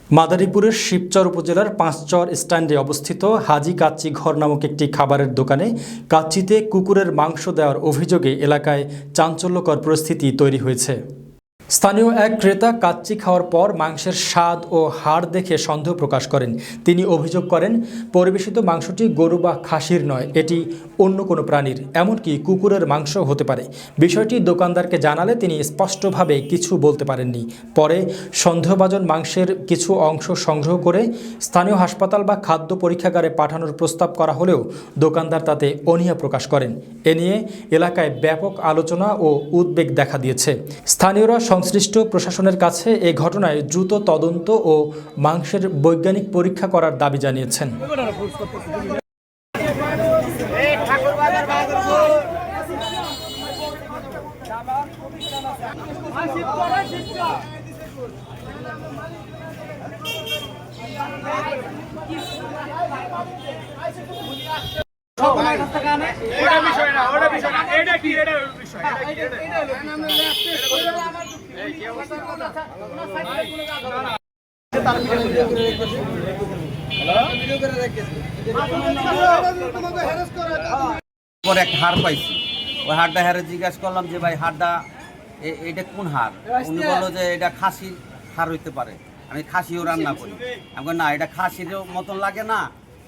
মাদারীপুরের শিবচর উপজেলার পাঁচচর স্ট্যান্ডে অবস্থিত হাজী কাচ্চি ঘর নামক একটি খাবারের দোকানে কাচ্চিতে কুকুরের মাংস দেওয়ার অভিযোগে এলাকায় চাঞ্চল্যকর পরিস্থিতি তৈরি হয়েছে। স্থানীয় এক ক্রেতা কাচ্চি খাওয়ার পর মাংসের স্বাদ ও হাড় দেখে সন্দেহ প্রকাশ করেন। তিনি অভিযোগ করেন, পরিবেশিত মাংসটি গরু বা খাসির নয়, এটি অন্য কোনো প্রাণীর, এমনকি কুকুরের মাংস হতে পারে। বিষয়টি দোকানদারকে জানালে তিনি স্পষ্টভাবে কিছু বলতে পারেননি। পরে সন্দেহভাজন মাংসের কিছু অংশ সংগ্রহ করে স্থানীয় হাসপাতাল বা খাদ্য পরীক্ষাগারে পাঠানোর প্রস্তাব করা হলেও দোকানদার তাতে অনীহা প্রকাশ করেন। এ নিয়ে এলাকায় ব্যাপক আলোচনা ও উদ্বেগ দেখা দিয়েছে। স্থানীয়রা সংশ্লিষ্ট প্রশাসনের কাছে এই ঘটনায় দ্রুত তদন্ত ও মাংসের বৈজ্ঞানিক পরীক্ষা করার দাবি জানিয়েছেন। পরে একটা হাড় পাইছি, ওই হাড়টা হারে জিজ্ঞাসা করলাম যে ভাই হাড়টা এটা কোন হাড়? উনি বললো যে এটা খাসির হাড় হইতে পারে। আমি খাসিও রান্না করি। আমি বলি না, এটা খাসির মতন লাগে না,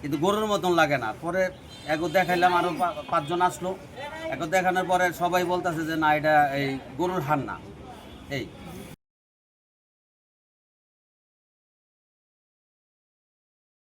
কিন্তু গরুর মতন লাগে না। পরে একবার দেখাইলাম, আরও 5 জন আসলো। একবার দেখানোর পরে সবাই বলতেছে যে না, এটা এই গরুর হাড় না। এই